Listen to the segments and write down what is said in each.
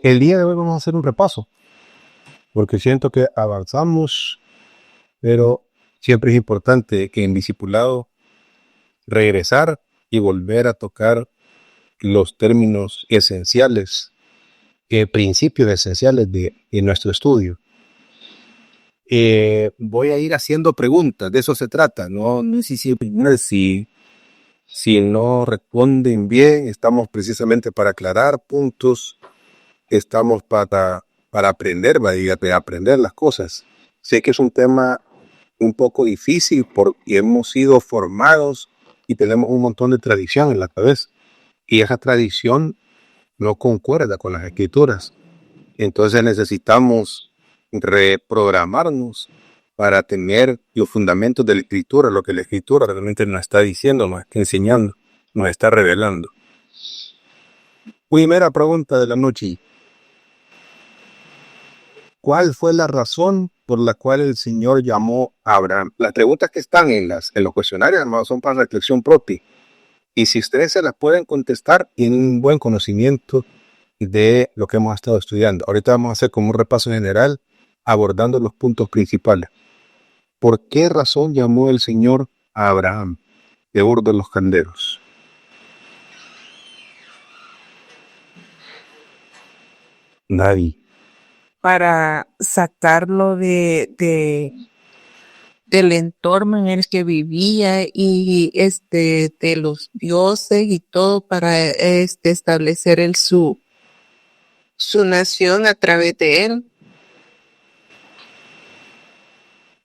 El día de hoy vamos a hacer un repaso, porque siento que avanzamos, pero siempre es importante que en discipulado regresar y volver a tocar los términos esenciales, principios esenciales de nuestro estudio. Voy a ir haciendo preguntas, de eso se trata, no si no responden bien, estamos precisamente para aclarar puntos, estamos para aprender, aprender las cosas. Sé que es un tema un poco difícil porque hemos sido formados y tenemos un montón de tradición en la cabeza. Y esa tradición no concuerda con las escrituras. Entonces necesitamos reprogramarnos para tener los fundamentos de la escritura, lo que la escritura realmente nos está diciendo, nos está enseñando, nos está revelando. Primera pregunta de la noche. ¿Cuál fue la razón por la cual el Señor llamó a Abraham? Las preguntas que están en los cuestionarios, hermanos, son para reflexión propia. Y si ustedes se las pueden contestar, tienen un buen conocimiento de lo que hemos estado estudiando. Ahorita vamos a hacer como un repaso general, abordando los puntos principales. ¿Por qué razón llamó el Señor a Abraham de Ur de los Calderos? Nadie. Para sacarlo del entorno en el que vivía y de los dioses y todo para establecer su nación a través de él.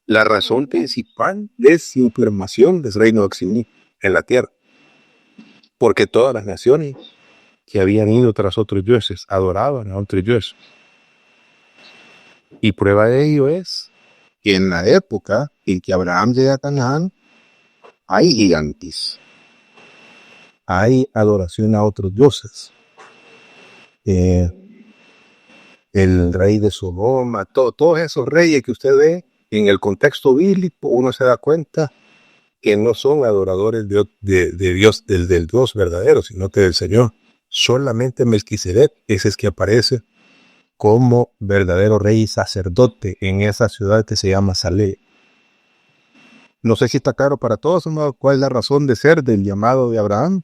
La razón principal de su formación del reino de Oxini en la tierra. Porque todas las naciones que habían ido tras otros dioses adoraban a otros dioses. Y prueba de ello es que en la época en que Abraham llega a Canaán, hay gigantes. Hay adoración a otros dioses. El rey de Sodoma, todos esos reyes que usted ve en el contexto bíblico, uno se da cuenta que no son adoradores de Dios, del Dios verdadero, sino que del Señor. Solamente Melquisedec, ese es que aparece como verdadero rey y sacerdote en esa ciudad que se llama Salé. No sé si está claro para todos, ¿no? ¿Cuál es la razón de ser del llamado de Abraham?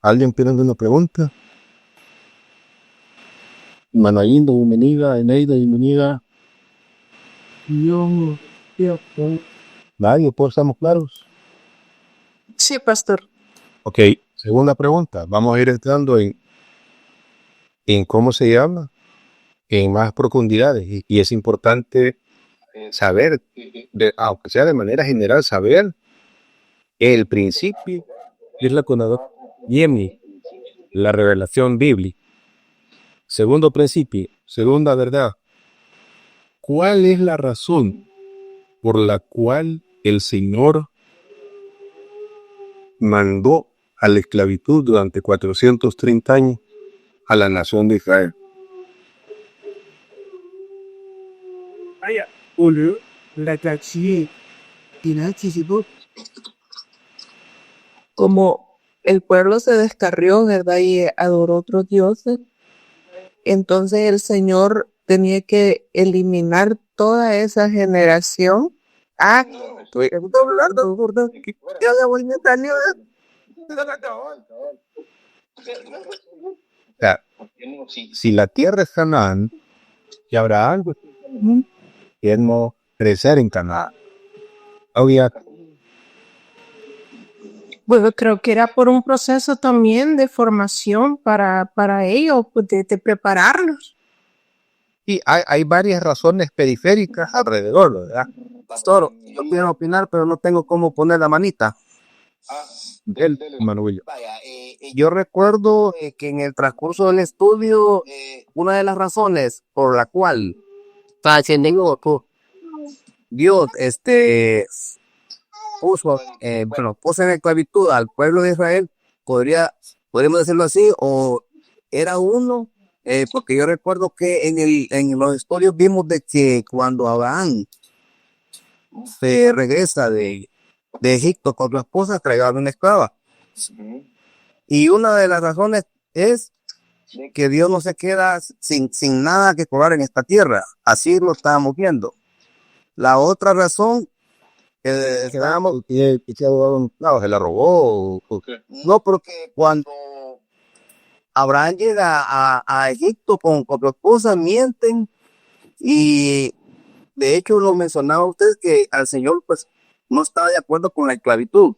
¿Alguien tiene una pregunta? Manaíndo, bienvenida, Eneida, bienvenida. Nadie, pues estamos claros. Sí, pastor. Ok, segunda pregunta. Vamos a ir entrando en cómo se llama, en más profundidades. Y es importante saber, aunque sea de manera general, saber el principio es la conador Yemi, la revelación bíblica. Segundo principio, segunda verdad. ¿Cuál es la razón por la cual el Señor mandó a la esclavitud durante 430 años a la nación de Israel? Como el pueblo se descarrió, ¿verdad? Y adoró otros dioses, entonces el Señor tenía que eliminar toda esa generación. O sea, si la tierra es Canaán, y habrá algo que no crecer en Canaán. Había Bueno, creo que era por un proceso también de formación para ellos, pues, de prepararlos. y hay varias razones periféricas alrededor, ¿verdad? Pastor, yo quiero opinar, pero no tengo cómo poner la manita. Del Manuel. Yo recuerdo que en el transcurso del estudio, una de las razones por la cual Dios puso en esclavitud al pueblo de Israel, podríamos decirlo así, o era uno, porque yo recuerdo que en los estudios vimos de que cuando Abraham se regresa de Egipto con su esposa, traía una esclava. Y una de las razones es que Dios no se queda sin nada que cobrar en esta tierra. Así lo estábamos viendo. La otra razón que estábamos, No, se la robó. no, porque cuando Abraham llega a Egipto con su esposa, mienten y de hecho lo mencionaba usted que al Señor pues no estaba de acuerdo con la esclavitud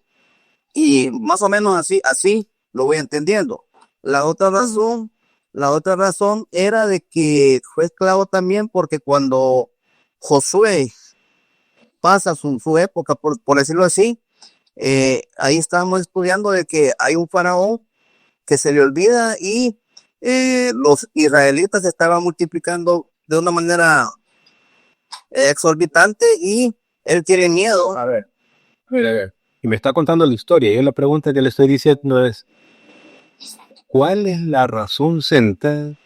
y más o menos así lo voy entendiendo. La otra razón era de que fue esclavo también porque cuando Josué pasa su época, por decirlo así, ahí estábamos estudiando de que hay un faraón que se le olvida y los israelitas se estaban multiplicando de una manera exorbitante y él tiene miedo. A ver, a ver. Y me está contando la historia. Yo la pregunta que le estoy diciendo es, ¿cuál es la razón central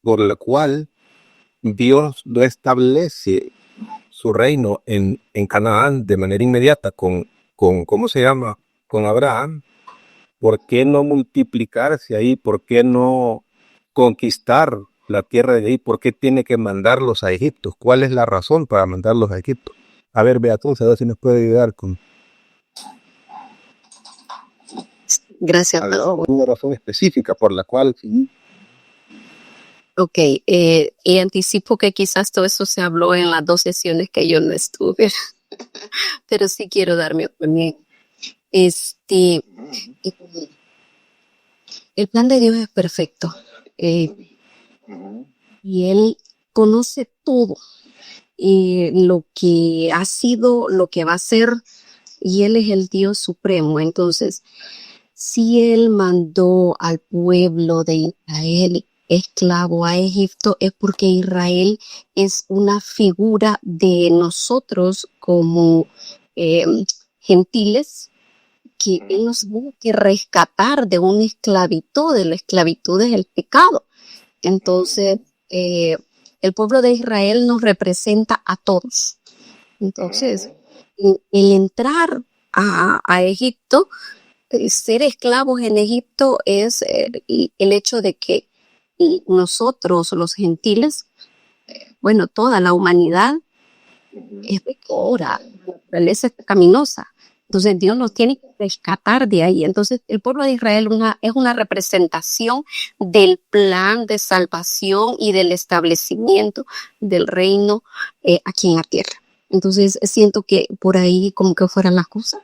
por la cual Dios no establece su reino en Canaán de manera inmediata con ¿cómo se llama? Con Abraham? ¿Por qué no multiplicarse ahí? ¿Por qué no conquistar la tierra de ahí? ¿Por qué tiene que mandarlos a Egipto? ¿Cuál es la razón para mandarlos a Egipto? A ver, Beatriz, a ver si nos puede ayudar con Gracias. una razón específica por la cual... Ok, y anticipo que quizás todo eso se habló en las 2 sesiones que yo no estuve, pero sí quiero dar mi opinión. El plan de Dios es perfecto, y Él conoce todo, lo que ha sido, lo que va a ser, y Él es el Dios supremo. Entonces, si Él mandó al pueblo de Israel esclavo a Egipto, es porque Israel es una figura de nosotros como gentiles, que Él nos tuvo que rescatar de una esclavitud. De la esclavitud es el pecado. Entonces, el pueblo de Israel nos representa a todos. Entonces, el entrar a Egipto, ser esclavos en Egipto es el hecho de que nosotros, los gentiles, bueno, toda la humanidad es pecadora, la naturaleza es pecaminosa. Entonces Dios nos tiene que rescatar de ahí. Entonces el pueblo de Israel es una representación del plan de salvación y del establecimiento del reino aquí en la tierra. Entonces siento que por ahí como que fueran las cosas.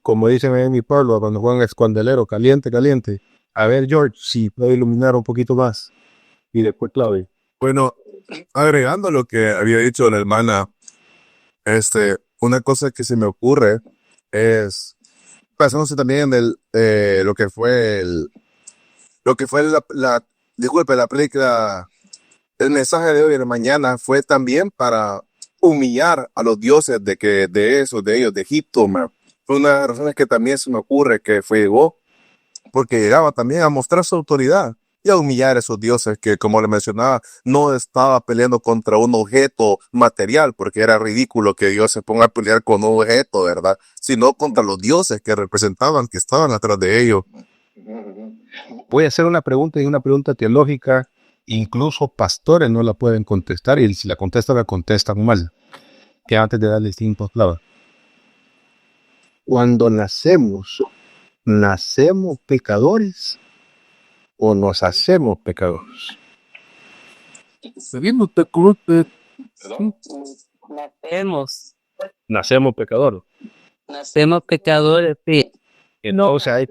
Como dicen en mi pueblo, cuando juegan escondelero, caliente, caliente. A ver, George, si puede iluminar un poquito más. Y después Claudio. Bueno, agregando lo que había dicho la hermana, una cosa que se me ocurre es, pasándose también del, lo que fue disculpe, la película, el mensaje de hoy de la mañana fue también para humillar a los dioses de ellos, de Egipto, man. Fue una de las razones que también se me ocurre que llegó, porque llegaba también a mostrar su autoridad y a humillar a esos dioses que, como le mencionaba, no estaba peleando contra un objeto material, porque era ridículo que Dios se ponga a pelear con un objeto, ¿verdad? Sino contra los dioses que representaban, que estaban atrás de ellos. Voy a hacer una pregunta y una pregunta teológica. Incluso pastores no la pueden contestar y si la contestan mal. Que antes de darle 5 clavas. Cuando nacemos pecadores o nos hacemos pecadores. Nacemos pecadores. Nacemos pecadores, sí. Entonces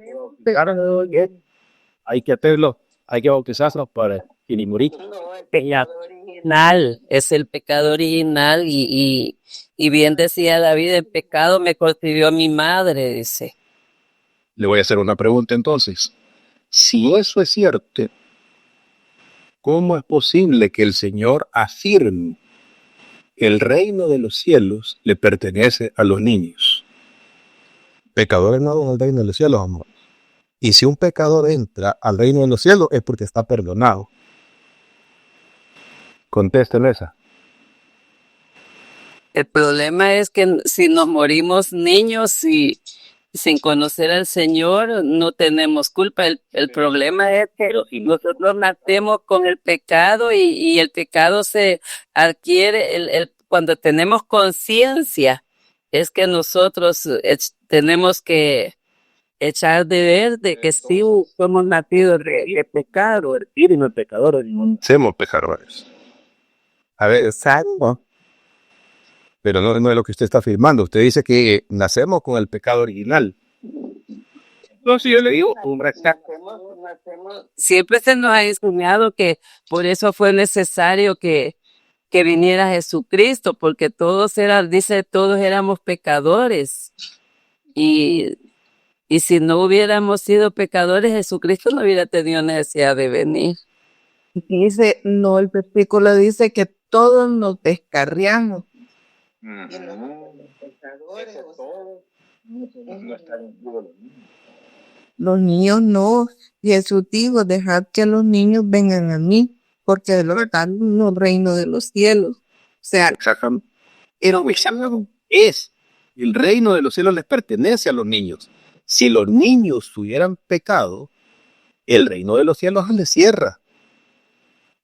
hay que hacerlo, hay que bautizarnos para ir y morir. Pecado original, es el pecado original y bien decía David, el pecado me concibió mi madre, dice. Le voy a hacer una pregunta entonces. Si eso es cierto, ¿cómo es posible que el Señor afirme que el reino de los cielos le pertenece a los niños? Pecadores no van al reino de los cielos, amor. Y si un pecador entra al reino de los cielos es porque está perdonado. Contesten esa. El problema es que si nos morimos niños y sin conocer al Señor no tenemos culpa. El problema es que nosotros nacemos con el pecado y el pecado se adquiere cuando tenemos conciencia. Es que nosotros tenemos que echar de ver de que sí somos nacidos de pecado, y no es pecador. Somos pecadores. A ver, Exacto. pero no es lo que usted está afirmando. Usted dice que nacemos con el pecado original. No, si yo le digo, Siempre se nos ha enseñado que por eso fue necesario que viniera Jesucristo, porque todos éramos pecadores. Y si no hubiéramos sido pecadores, Jesucristo no hubiera tenido necesidad de venir. Dice, no, el versículo dice que todos nos descarriamos. Los niños no. Jesús dijo, dejad que los niños vengan a mí, porque de los tales no el reino de los cielos. O sea, exactamente. Es el reino de los cielos les pertenece a los niños. Si los niños tuvieran pecado, el reino de los cielos les cierra.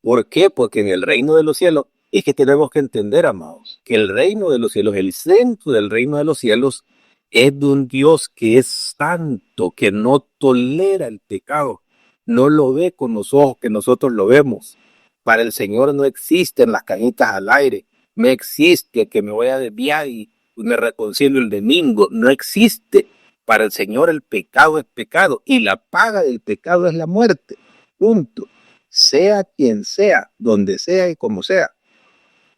¿Por qué? Porque en el reino de los cielos es que tenemos que entender, amados, que el reino de los cielos, el centro del reino de los cielos, es de un Dios que es santo, que no tolera el pecado, no lo ve con los ojos que nosotros lo vemos. Para el Señor no existen las cajitas al aire, no existe que me voy a desviar y me reconcilio el domingo, no existe. Para el Señor el pecado es pecado y la paga del pecado es la muerte. Punto. Sea quien sea, donde sea y como sea.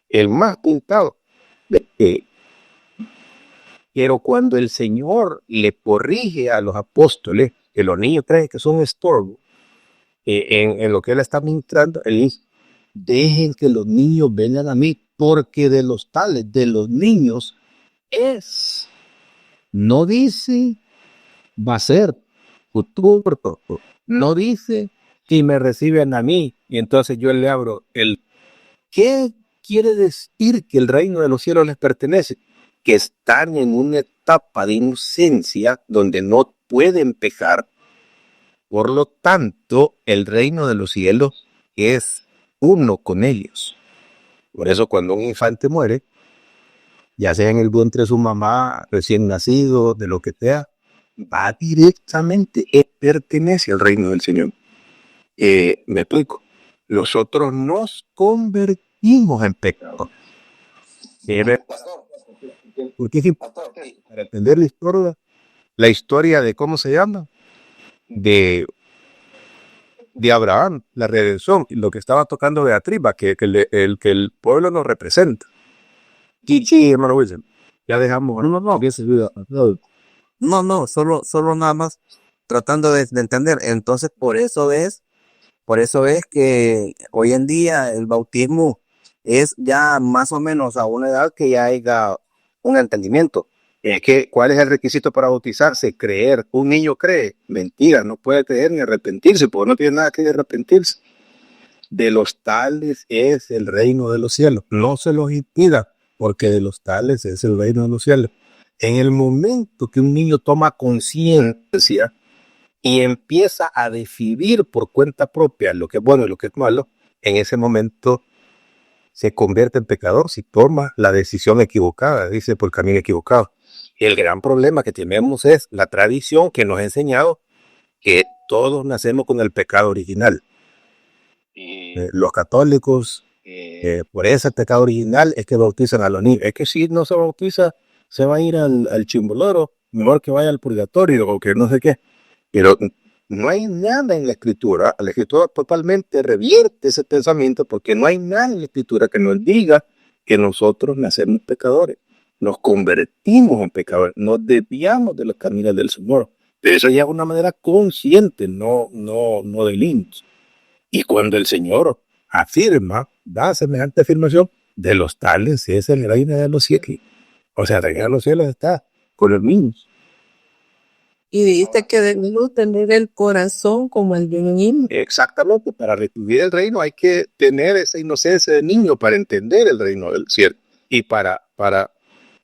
El más pintado. Pero cuando el Señor le corrige a los apóstoles, que los niños creen que son estorbo, en lo que Él está ministrando, Él dice, dejen que los niños vengan a mí, porque de los tales, de los niños, es. No dice, va a ser futuro. No dice, si me reciben a mí, y entonces yo le abro el... ¿Qué quiere decir que el reino de los cielos les pertenece? Que están en una etapa de inocencia donde no pueden pecar. Por lo tanto, el reino de los cielos es uno con ellos. Por eso cuando un infante muere, ya sea en el vientre de su mamá, recién nacido, de lo que sea, va directamente, pertenece al reino del Señor. Me explico. Nosotros nos convertimos en pecadores. Porque es importante para entender la historia de cómo se llama, de Abraham, la redención, lo que estaba tocando Beatriz, que el pueblo nos representa. Sí, hermano Wilson. Ya dejamos. No, solo nada más tratando de entender. Entonces, por eso es que hoy en día el bautismo es ya más o menos a una edad que ya haya un entendimiento. ¿Cuál es el requisito para bautizarse? Creer. Un niño cree. Mentira, no puede creer ni arrepentirse, porque no tiene nada que arrepentirse. De los tales es el reino de los cielos. No se los impida, porque de los tales es el reino de los cielos. En el momento que un niño toma conciencia y empieza a decidir por cuenta propia lo que es bueno y lo que es malo, en ese momento se convierte en pecador si toma la decisión equivocada, dice, por camino equivocado. Y el gran problema que tenemos es la tradición que nos ha enseñado que todos nacemos con el pecado original. Los católicos, por ese pecado original es que bautizan a los niños. Es que si no se bautiza, se va a ir al chimboloro, mejor que vaya al purgatorio o que no sé qué. Pero no hay nada en la escritura totalmente revierte ese pensamiento, porque no hay nada en la escritura que nos diga que nosotros nacemos pecadores, nos convertimos en pecadores, nos desviamos de los caminos del Señor. Pero eso ya es una manera consciente, no delitos. Y cuando el Señor afirma, da semejante afirmación, de los tales es el reino de los cielos. O sea, el reino de los cielos está con los niños. y dice que debemos tener el corazón como el de un niño. Exactamente, para recibir el reino hay que tener esa inocencia de niño para entender el reino del cielo. Y para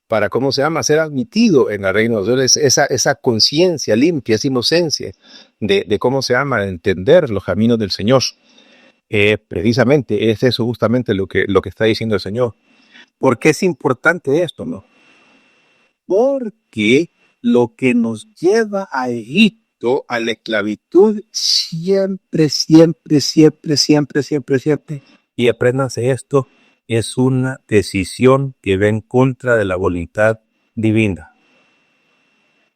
para, ¿cómo se llama?, ser admitido en el reino de Dios. Esa conciencia limpia, esa inocencia de cómo se llama, de entender los caminos del Señor. Precisamente es eso justamente lo que está diciendo el Señor. ¿Por qué es importante esto, no? Porque lo que nos lleva a Egipto, a la esclavitud, siempre, y apréndanse esto, es una decisión que va en contra de la voluntad divina.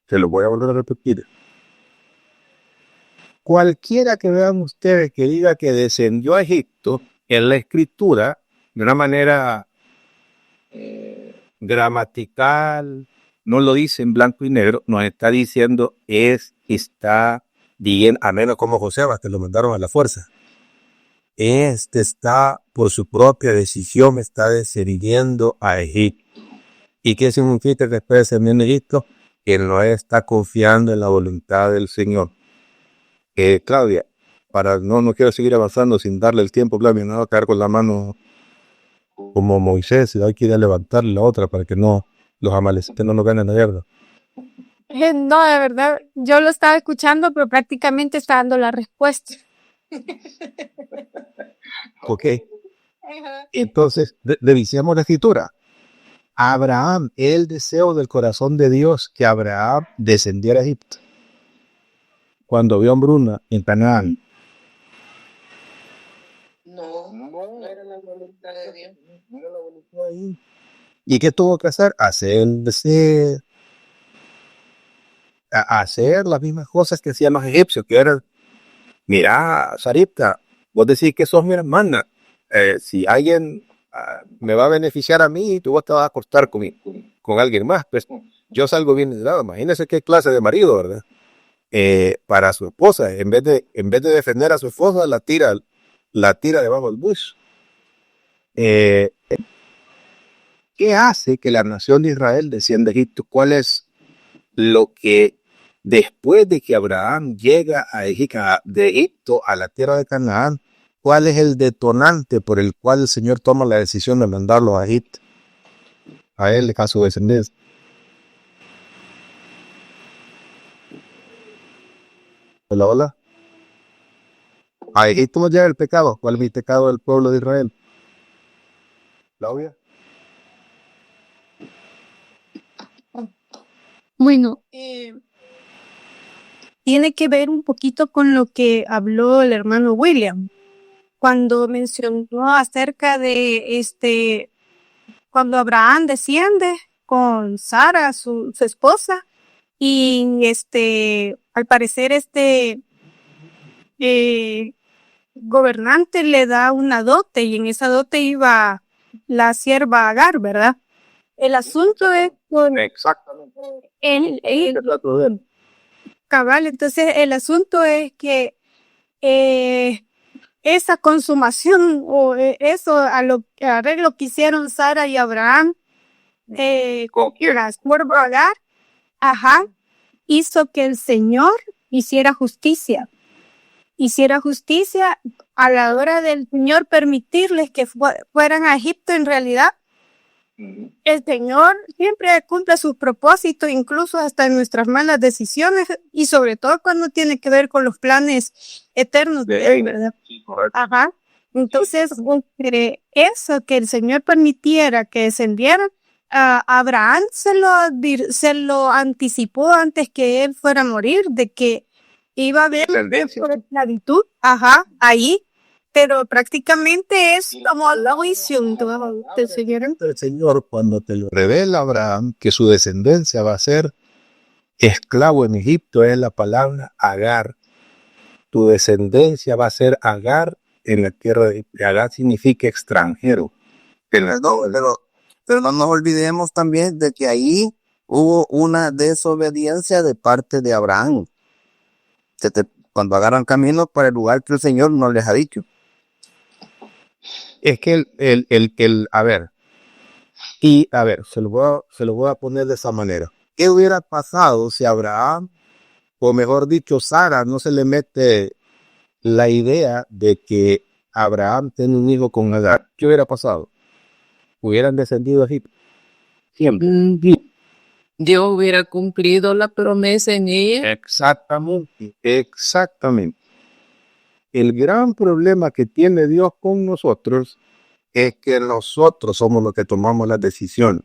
Se lo voy a volver a repetir. Cualquiera que vean ustedes que diga que descendió a Egipto, en la escritura, de una manera gramatical, no lo dice en blanco y negro, nos está diciendo está bien, a menos como José, que lo mandaron a la fuerza. Está por su propia decisión, está descendiendo a Egipto. ¿Y qué significa que después de descender a Egipto? Que no está confiando en la voluntad del Señor. Claudia, no quiero seguir avanzando sin darle el tiempo, Claudia, no va a caer con la mano como Moisés, y hay que ir a levantarle la otra para que los amalecitas no nos ganen la guerra. No, de verdad, yo lo estaba escuchando, pero prácticamente está dando la respuesta. Ok. Entonces, revisemos la escritura. Abraham, el deseo del corazón de Dios que Abraham descendiera a Egipto. Cuando vio hambruna en Canaán. No era la voluntad de Dios. ¿Y qué tuvo que hacer? Hacer las mismas cosas que hacían los egipcios, que eran, mira, Saripta, vos decís que sos mi hermana. Si alguien me va a beneficiar a mí, tú te vas a acostar con alguien más. Pues yo salgo bien de lado. Imagínese qué clase de marido, ¿verdad? Para su esposa, en vez de defender a su esposa, la tira debajo del bus. ¿Qué hace que la nación de Israel descienda a Egipto? ¿Cuál es lo que, después de que Abraham llega de Egipto a la tierra de Canaán, cuál es el detonante por el cual el Señor toma la decisión de mandarlo a Egipto? A él, a su descendencia. Hola. A Egipto nos lleva el pecado. ¿Cuál es el pecado del pueblo de Israel? Claudia. Bueno, tiene que ver un poquito con lo que habló el hermano William, cuando mencionó acerca de cuando Abraham desciende con Sara, su esposa, y al parecer gobernante le da una dote, y en esa dote iba la sierva Agar, ¿verdad? El asunto es con Exactamente. cabal, entonces el asunto es que esa consumación o eso arreglo que hicieron Sara y Abraham con la sierva Agar, hizo que el Señor hiciera justicia a la hora del Señor permitirles que fueran a Egipto. En realidad, el Señor siempre cumple sus propósitos, incluso hasta en nuestras malas decisiones, y sobre todo cuando tiene que ver con los planes eternos de Él, ¿verdad? Entonces, eso que el Señor permitiera que descendieran, Abraham se lo anticipó antes que él fuera a morir, de que iba a haber por esclavitud, ahí, pero prácticamente es como la visión del Señor. El Señor, cuando te lo revela a Abraham, que su descendencia va a ser esclavo en Egipto, es la palabra Agar. Tu descendencia va a ser Agar en la tierra de Egipto. Agar significa extranjero. Pero no nos olvidemos también de que ahí hubo una desobediencia de parte de Abraham. Cuando agarran camino para el lugar que el Señor no les ha dicho. Es que se lo voy a poner de esa manera. ¿Qué hubiera pasado si Abraham, o mejor dicho, Sara, no se le mete la idea de que Abraham tiene un hijo con Agar? ¿Qué hubiera pasado? Hubieran descendido a Egipto. Siempre. Dios hubiera cumplido la promesa en ella. Exactamente, exactamente. El gran problema que tiene Dios con nosotros es que nosotros somos los que tomamos las decisiones.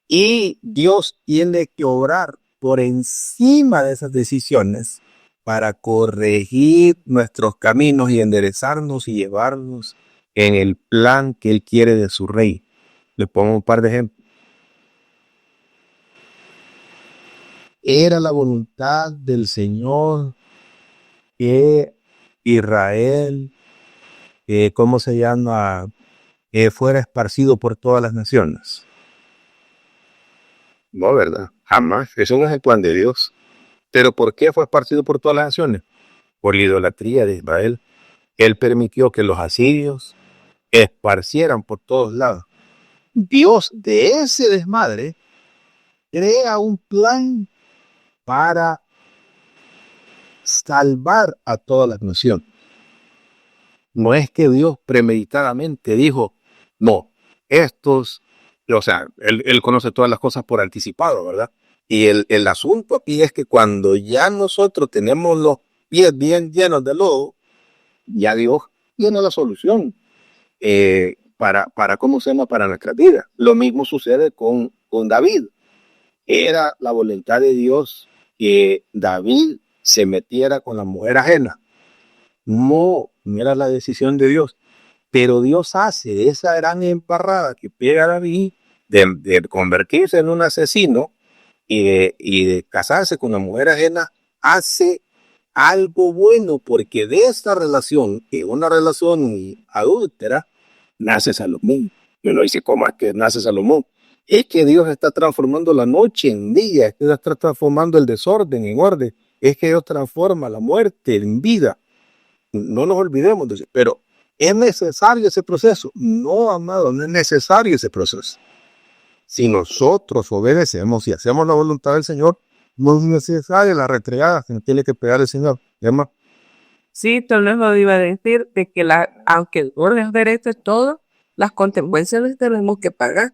Y Dios tiene que obrar por encima de esas decisiones para corregir nuestros caminos y enderezarnos y llevarnos en el plan que Él quiere de su rey. Le pongo un par de ejemplos. Era la voluntad del Señor que Israel, ¿cómo se llama? Fuera esparcido por todas las naciones. No, ¿verdad? Jamás. Eso no es el plan de Dios. ¿Pero por qué fue esparcido por todas las naciones? Por la idolatría de Israel. Él permitió que los asirios esparcieran por todos lados. Dios de ese desmadre crea un plan para salvar a todas las naciones. No es que Dios premeditadamente dijo, no, estos, o sea, él conoce todas las cosas por anticipado, ¿verdad? Y el asunto aquí es que cuando ya nosotros tenemos los pies bien llenos de lodo, ya Dios tiene la solución para ¿cómo se llama? Para nuestra vida. Lo mismo sucede con David. Era la voluntad de Dios que David se metiera con la mujer ajena. No era la decisión de Dios. Pero Dios hace esa gran embarrada que pega a David de convertirse en un asesino y de casarse con una mujer ajena, hace algo bueno, porque de esta relación, que es una relación adúltera, nace Salomón. Y uno dice, ¿cómo es que nace Salomón? Es que Dios está transformando la noche en día, es que Dios está transformando el desorden en orden, es que Dios transforma la muerte en vida. No nos olvidemos de eso, pero ¿es necesario ese proceso? No, amado, no es necesario ese proceso. Si nosotros obedecemos y hacemos la voluntad del Señor, no es necesaria la retregada que nos tiene que pegar el Señor. ¿Llama? Sí, tal vez lo iba a decir, de que aunque el orden es derecho y todo, las consecuencias las tenemos que pagar.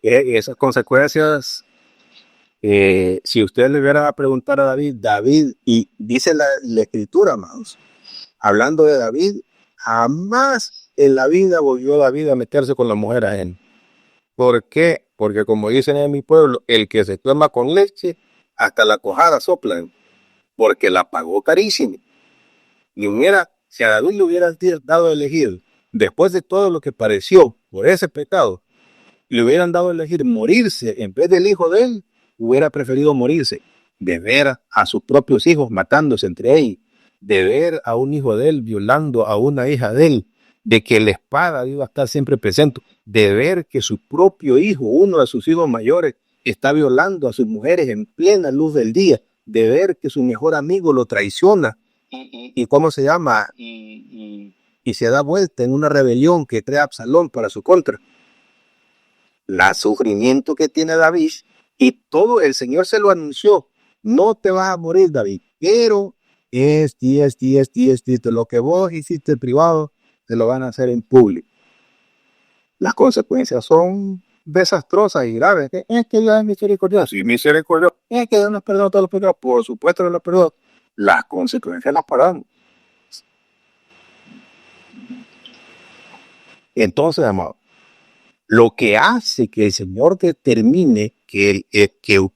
Esas consecuencias, si usted le hubiera a preguntar a David, y dice la escritura, amados, hablando de David, jamás en la vida volvió David a meterse con la mujer ajena. ¿Por qué? Porque como dicen en mi pueblo, el que se toma con leche, hasta la cojada soplan, porque la pagó carísimo. Y si a David le hubieran dado a elegir, después de todo lo que padeció por ese pecado, le hubieran dado a elegir morirse en vez del hijo de él, hubiera preferido morirse, de ver a sus propios hijos matándose entre ellos, de ver a un hijo de él violando a una hija de él, de que la espada iba a estar siempre presente, de ver que su propio hijo, uno de sus hijos mayores, está violando a sus mujeres en plena luz del día, de ver que su mejor amigo lo traiciona y ¿cómo se llama? Y se da vuelta en una rebelión que crea Absalón para su contra. La sufrimiento que tiene David, y todo el Señor se lo anunció, no te vas a morir, David, pero lo que vos hiciste en privado, te lo van a hacer en público. Las consecuencias son desastrosas y graves. Es que Dios es misericordioso. Sí, misericordioso. Es que Dios nos perdona todos los pecados. Por supuesto que los perdona. Las consecuencias las pagamos. Entonces, amado, lo que hace que el Señor determine que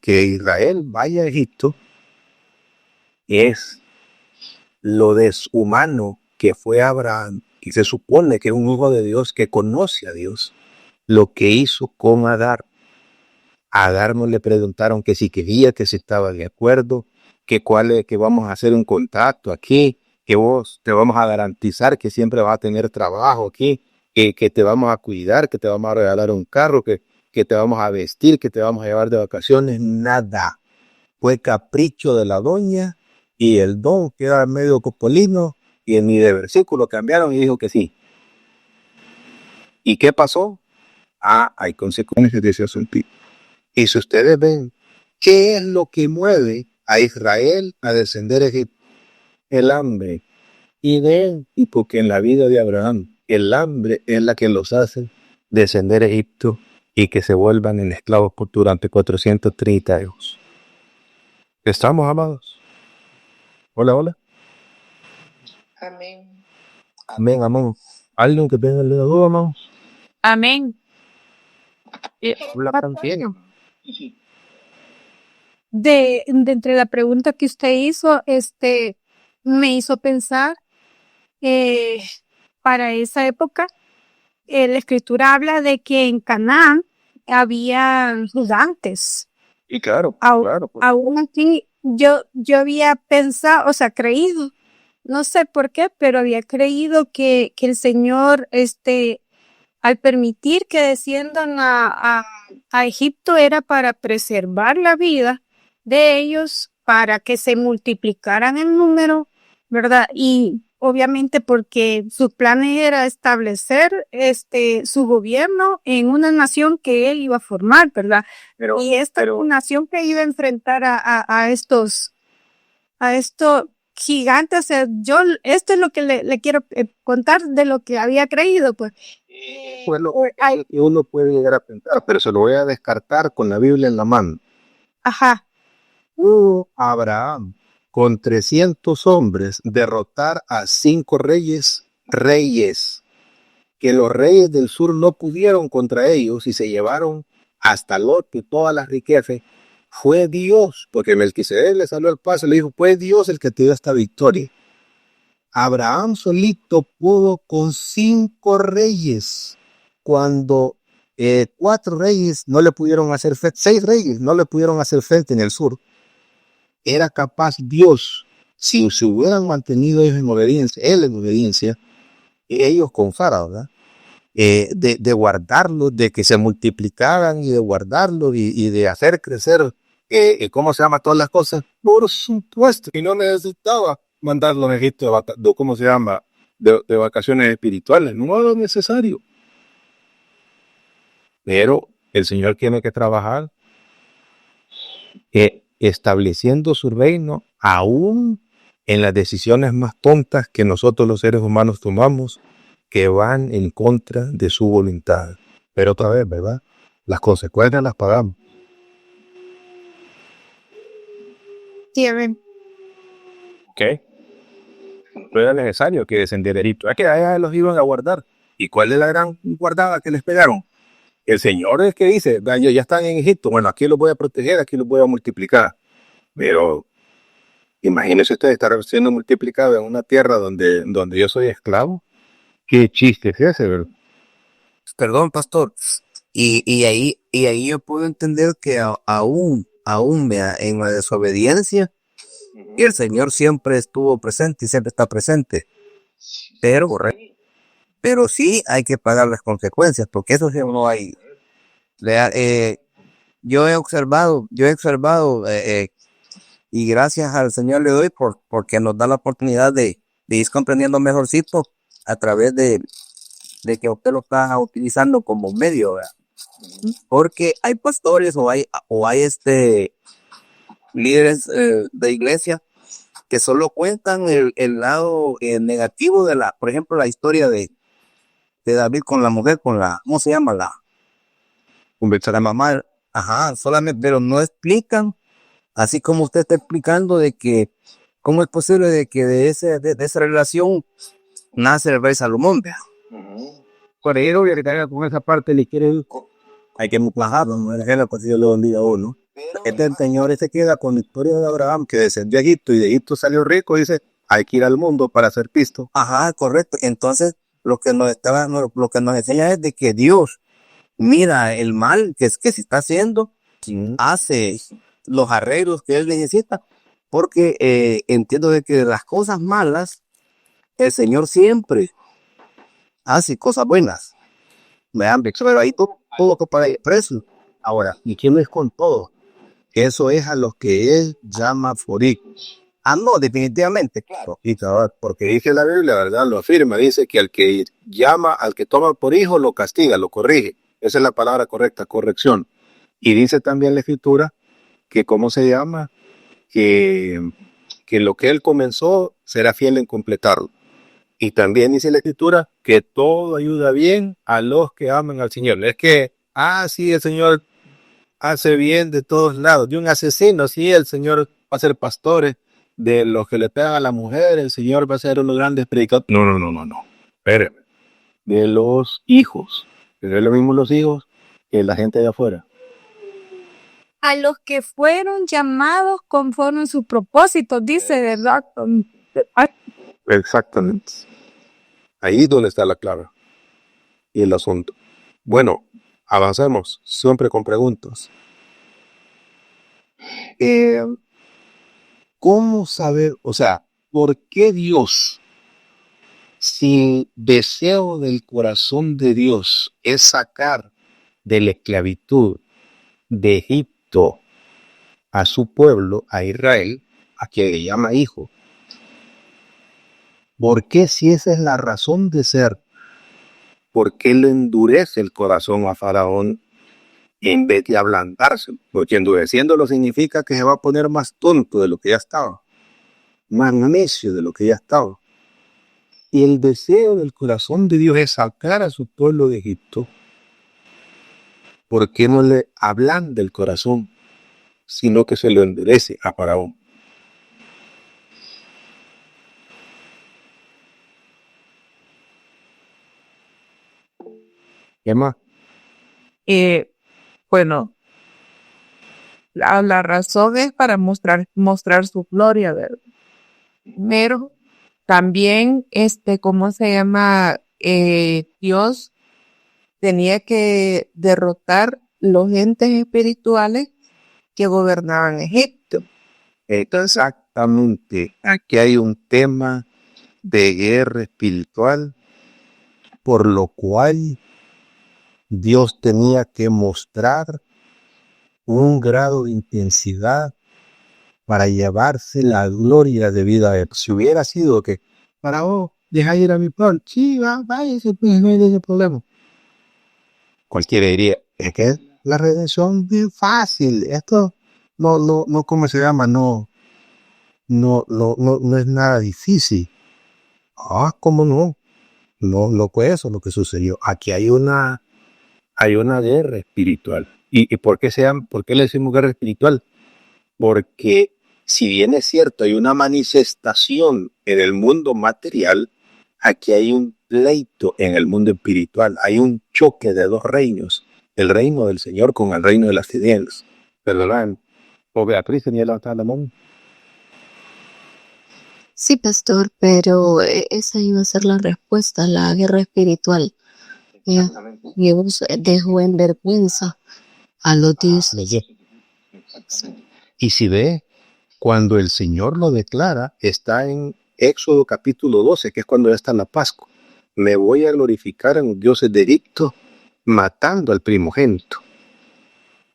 Israel vaya a Egipto es lo deshumano que fue Abraham, y se supone que es un hijo de Dios que conoce a Dios, lo que hizo con Agar. A Agar no le preguntaron que si quería, que si estaba de acuerdo, que vamos a hacer un contacto aquí, que vos te vamos a garantizar que siempre vas a tener trabajo aquí, que te vamos a cuidar, que te vamos a regalar un carro, que te vamos a vestir, que te vamos a llevar de vacaciones. Nada. Fue capricho de la doña y el don, que era medio copolino, y ni de versículo cambiaron y dijo que sí. ¿Y qué pasó? Hay consecuencias de ese asunto. Y si ustedes ven, ¿qué es lo que mueve a Israel a descender a Egipto? El hambre. Y porque en la vida de Abraham, el hambre es la que los hace descender a Egipto y que se vuelvan en esclavos durante 430 años. ¿Estamos, amados? Hola, hola. Amén. Amén, amén. ¿Alguien que tenga la duda, amados? Amén. La canción. De entre la pregunta que usted hizo, me hizo pensar, para esa época, la escritura habla de que en Canaán había gigantes. Y claro, Au- claro. Aún así, yo había pensado, o sea, creído, no sé por qué, pero había creído que el Señor, al permitir que desciendan a Egipto era para preservar la vida de ellos, para que se multiplicaran en número, ¿verdad? Y obviamente porque su plan era establecer su gobierno en una nación que él iba a formar, ¿verdad? Y esta nación que iba a enfrentar a estos gigantes, o sea, esto es lo que le quiero contar de lo que había creído, pues. Pues lo que uno puede llegar a pensar, pero se lo voy a descartar con la Biblia en la mano. Ajá, Abraham, con 300 hombres, derrotar a 5 reyes, que los reyes del sur no pudieron contra ellos y se llevaron hasta Lot y todas las riquezas. Fue Dios, porque Melquisedec le salió al paso y le dijo, fue Dios el que te dio esta victoria. Abraham solito pudo con 5 reyes, cuando 4 reyes no le pudieron hacer frente, 6 reyes no le pudieron hacer frente en el sur. Era capaz Dios, si se hubieran mantenido ellos en obediencia, él en obediencia, y ellos con Sara, ¿verdad? De guardarlos, de que se multiplicaran y de guardarlos y de hacer crecer, ¿cómo se llama? Todas las cosas, por supuesto. Y no necesitaba mandarlos a Egipto ¿cómo se llama? De vacaciones espirituales, no era necesario. Pero el Señor tiene que trabajar estableciendo su reino aún en las decisiones más tontas que nosotros los seres humanos tomamos, que van en contra de su voluntad. Pero otra vez, ¿verdad? Las consecuencias las pagamos. sí, amén. ¿Ok? No era necesario que descendiera Egipto. Es que allá los iban a guardar. ¿Y cuál es la gran guardada que les pegaron? El Señor es que dice, ya están en Egipto, bueno, aquí los voy a proteger, aquí los voy a multiplicar. Pero imagínense ustedes estar siendo multiplicado en una tierra donde yo soy esclavo. ¿Qué chiste es ese, verdad? Perdón, pastor. Y ahí yo puedo entender que aún vea, en la desobediencia, y el Señor siempre estuvo presente y siempre está presente. Pero sí hay que pagar las consecuencias, porque eso sí no hay. Yo he observado, y gracias al Señor le doy porque nos da la oportunidad de ir comprendiendo mejorcito a través de que usted lo está utilizando como medio, ¿verdad? Porque hay pastores o hay líderes de iglesia que solo cuentan el lado negativo de por ejemplo, la historia de David con la mujer, ¿cómo se llama? La mamá, ajá, solamente, pero no explican, así como usted está explicando de que cómo es posible de que de esa relación nace el rey Salomón, ¿vea? Por ahí obvio que tenga con esa parte le quiere, hay que bajarlo, no es la cosa yo le bendiga a uno. El Señor se queda con la historia de Abraham, que descendió a Egipto y de Egipto salió rico, dice, hay que ir al mundo para ser visto. Ajá, correcto. Entonces, lo que nos enseña es de que Dios mira el mal que se está haciendo, hace los arreglos que él necesita, porque entiendo de que de las cosas malas, el Señor siempre hace cosas buenas. Vean, pero ahí todo que paga el precio. Ahora, ¿y quién es con todo? Eso es a los que él llama por hijos. No, definitivamente, claro. Y claro, porque dice la Biblia, ¿verdad? Lo afirma, dice que al que llama, al que toma por hijo, lo castiga, lo corrige. Esa es la palabra correcta, corrección. Y dice también la Escritura que, ¿cómo se llama? Que lo que él comenzó será fiel en completarlo. Y también dice la Escritura que todo ayuda bien a los que aman al Señor. Es que sí, el Señor hace bien de todos lados. De un asesino, sí, el Señor va a ser pastores. De los que le pegan a la mujer, el Señor va a ser unos grandes predicadores. No. Espéreme. De los hijos. Pero es lo mismo los hijos que la gente de afuera. A los que fueron llamados conforme a sus propósitos, dice, ¿verdad? Exactamente. Ahí es donde está la clave y el asunto. Bueno, avancemos siempre con preguntas. ¿Cómo saber, o sea, por qué Dios, si deseo del corazón de Dios es sacar de la esclavitud de Egipto a su pueblo, a Israel, a quien le llama hijo? ¿Por qué, si esa es la razón de ser, por qué le endurece el corazón a Faraón en vez de ablandarse? Porque endureciéndolo significa que se va a poner más tonto de lo que ya estaba, más necio de lo que ya estaba. Y el deseo del corazón de Dios es sacar a su pueblo de Egipto. ¿Por qué no le ablanda el corazón, sino que se lo endurece a Faraón? ¿Qué más? Bueno, la razón es para mostrar su gloria, ¿verdad? Pero también, ¿cómo se llama? Dios tenía que derrotar los entes espirituales que gobernaban Egipto. Exactamente. Aquí hay un tema de guerra espiritual, por lo cual Dios tenía que mostrar un grado de intensidad para llevarse la gloria de vida a él. Si hubiera sido que, deja ir a mi pueblo, sí, váyase, pues no hay ese problema. Cualquiera diría, es que la redención es fácil, esto no, ¿cómo se llama? No es nada difícil. ¿Cómo no? No fue eso lo que sucedió. Aquí hay una guerra espiritual. ¿Y por qué le decimos guerra espiritual? Porque si bien es cierto, hay una manifestación en el mundo material, aquí hay un pleito en el mundo espiritual. Hay un choque de dos reinos. El reino del Señor con el reino de las tinieblas. ¿Verdad? ¿O Beatriz tenía levantada la mano? Sí, pastor, pero esa iba a ser la respuesta, la guerra espiritual. Dios dejó en vergüenza a los dioses. Y si ve, cuando el Señor lo declara, está en Éxodo capítulo 12, que es cuando ya está la Pascua. Me voy a glorificar en los dioses de Egipto, matando al primogénito.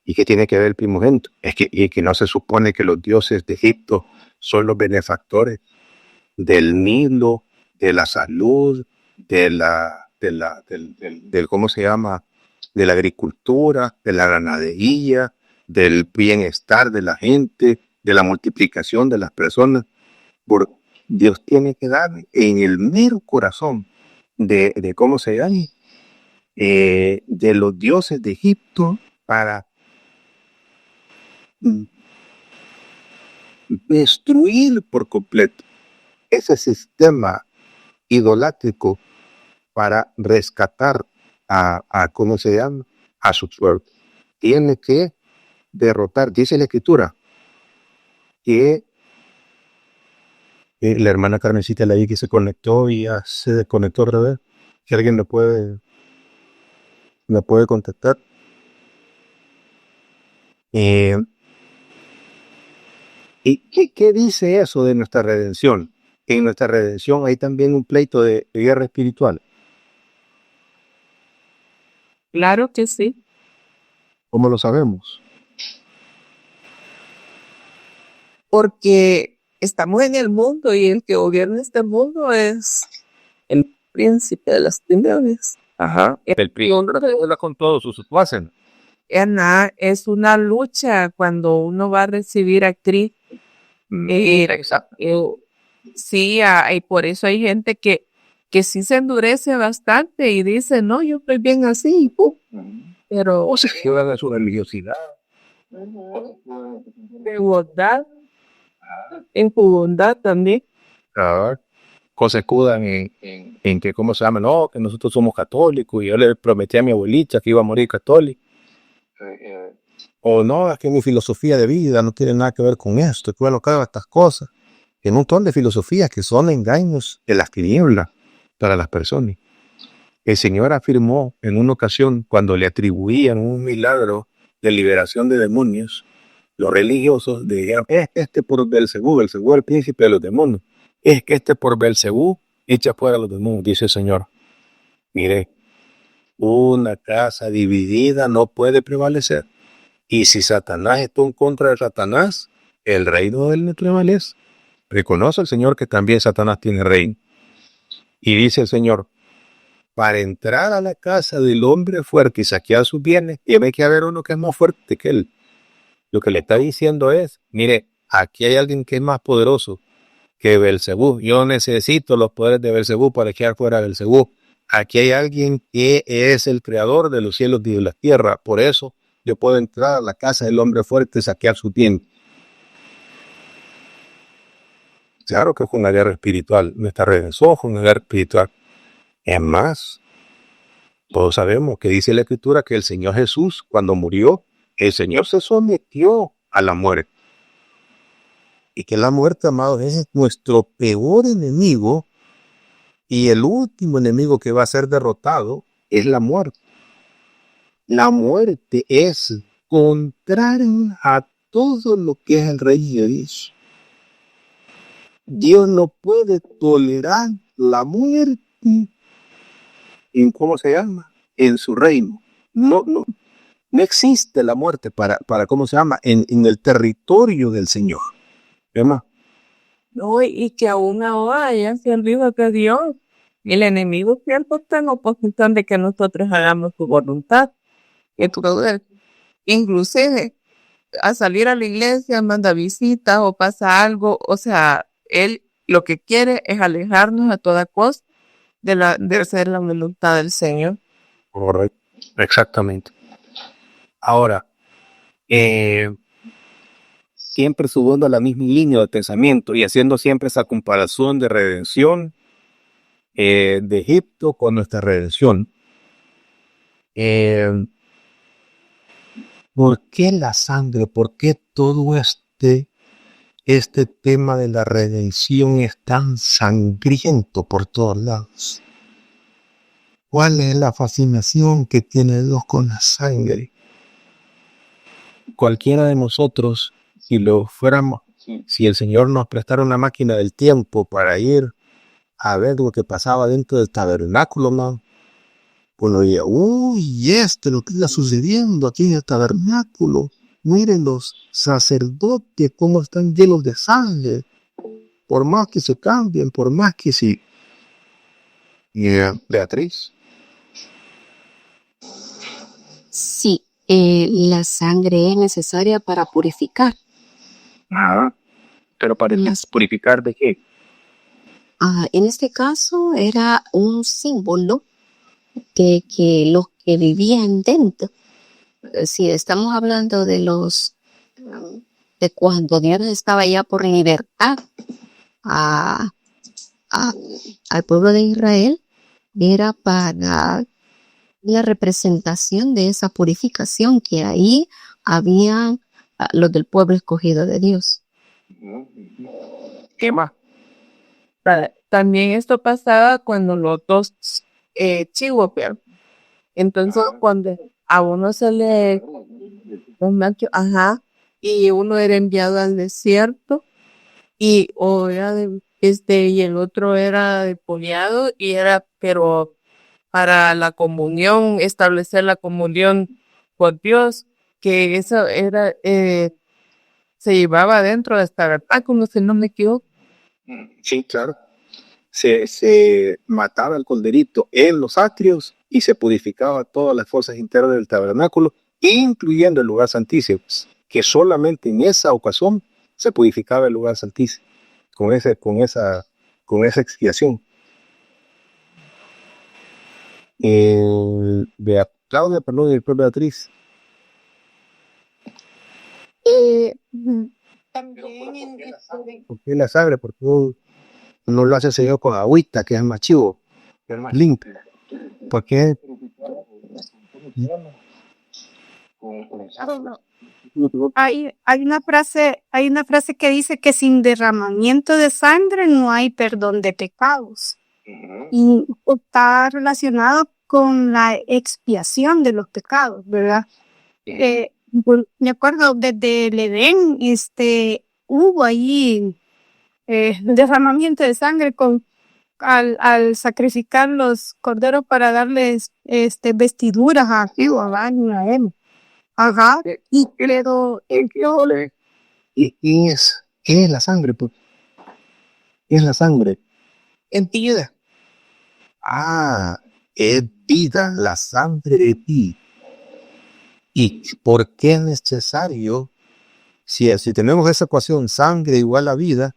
¿Y qué tiene que ver el primogénito? Es que no se supone que los dioses de Egipto son los benefactores del Nilo, de la salud, del ¿cómo se llama? De la agricultura, de la ganadería, del bienestar de la gente, de la multiplicación de las personas. Dios tiene que dar en el mero corazón de ¿cómo se llama? De los dioses de Egipto para destruir por completo ese sistema idolátrico para rescatar a ¿cómo se llama? A su pueblo. Tiene que derrotar, dice la Escritura, que la hermana Carmencita la vi que se conectó y ya se desconectó otra vez. Si alguien me puede contestar. ¿Y qué dice eso de nuestra redención? En nuestra redención hay también un pleito de guerra espiritual. Claro que sí. ¿Cómo lo sabemos? Porque estamos en el mundo y el que gobierna este mundo es el príncipe de las tinieblas. Ajá. El príncipe con todos sus secuaces. Es una lucha cuando uno va a recibir a Cristo. Sí, y por eso hay gente que sí se endurece bastante y dice, no, yo estoy bien así. pero O se llevan a su religiosidad. de bondad, en su bondad también. Ah, cosas escudan en que, ¿cómo se llama? No, que nosotros somos católicos y yo le prometí a mi abuelita que iba a morir católica. O no, es que mi filosofía de vida no tiene nada que ver con esto, que bueno, cada estas cosas. Hay un montón de filosofías que son engaños de las tinieblas para las personas. El Señor afirmó en una ocasión, cuando le atribuían un milagro de liberación de demonios, los religiosos dijeron, es que este por Belcebú es el príncipe de los demonios. Es que este por Belcebú echa fuera a los demonios, dice el Señor. Mire, una casa dividida no puede prevalecer. Y si Satanás está en contra de Satanás, el reino de él no prevalece. Reconoce el Señor que también Satanás tiene reino. Y dice el Señor, para entrar a la casa del hombre fuerte y saquear sus bienes, tiene que haber uno que es más fuerte que él. Lo que le está diciendo es, mire, aquí hay alguien que es más poderoso que Belcebú. Yo necesito los poderes de Belcebú para echar fuera a Belcebú. Aquí hay alguien que es el creador de los cielos y de la tierra. Por eso yo puedo entrar a la casa del hombre fuerte y saquear su tienda. Claro que es una guerra espiritual. Nuestra redención es una guerra espiritual. Es más, todos sabemos que dice la Escritura que el Señor Jesús, cuando murió, el Señor se sometió a la muerte. Y que la muerte, amados, es nuestro peor enemigo. Y el último enemigo que va a ser derrotado es la muerte. La muerte es contraria a todo lo que es el reino de Dios. Dios no puede tolerar la muerte en, ¿cómo se llama? En su reino. No existe la muerte para ¿cómo se llama? En el territorio del Señor. ¿Verdad? No, y que aún ahora hayan servido de Dios. Y el enemigo siempre está en oposición de que nosotros hagamos su voluntad. Que tú, inclusive, a salir a la iglesia, manda visitas o pasa algo, o sea, él lo que quiere es alejarnos a toda costa de hacer la voluntad del Señor. Correcto. Exactamente. Ahora, siempre subiendo la misma línea de pensamiento y haciendo siempre esa comparación de redención de Egipto con nuestra redención. ¿Por qué la sangre? ¿Por qué todo este tema de la redención es tan sangriento por todos lados? ¿Cuál es la fascinación que tiene Dios con la sangre? Cualquiera de nosotros, si el Señor nos prestara una máquina del tiempo para ir a ver lo que pasaba dentro del tabernáculo, man, uno diría, uy, lo que está sucediendo aquí en el tabernáculo. Miren los sacerdotes cómo están llenos de sangre. Por más que se cambien, por más que sí. Beatriz. Sí, la sangre es necesaria para purificar. Pero para purificar ¿de qué? En este caso era un símbolo de que los que vivían dentro, si estamos hablando de de cuando Dios estaba ya por libertar al pueblo de Israel, era para la representación de esa purificación que ahí habían los del pueblo escogido de Dios. ¿Qué más? También esto pasaba cuando los dos chivos, pero entonces cuando a uno se le y uno era enviado al desierto y y el otro era depollado y era pero para la comunión, establecer la comunión con Dios, que eso era se llevaba dentro de esta tabernáculo, si no me equivoco. Sí, claro. Se mataba el corderito en los atrios y se purificaba todas las fosas internas del tabernáculo, incluyendo el lugar santísimo, que solamente en esa ocasión se purificaba el lugar santísimo con esa expiación. Claudia, perdón, y después Beatriz. También ¿Por qué la sangre? Porque no lo hace seguido con agüita, que es más chivo, que es más limpio. ¿Por qué? hay una frase que dice que sin derramamiento de sangre no hay perdón de pecados. Y está relacionado con la expiación de los pecados, ¿verdad? Me acuerdo desde el Edén, hubo ahí derramamiento de sangre al sacrificar los corderos para darles vestiduras a Adán y a Eva. Ajá, y pero ¿Qué es la sangre? Pues? ¿Qué es la sangre? En vida. Es vida, la sangre de ti. ¿Y por qué es necesario? Si tenemos esa ecuación, sangre igual a vida,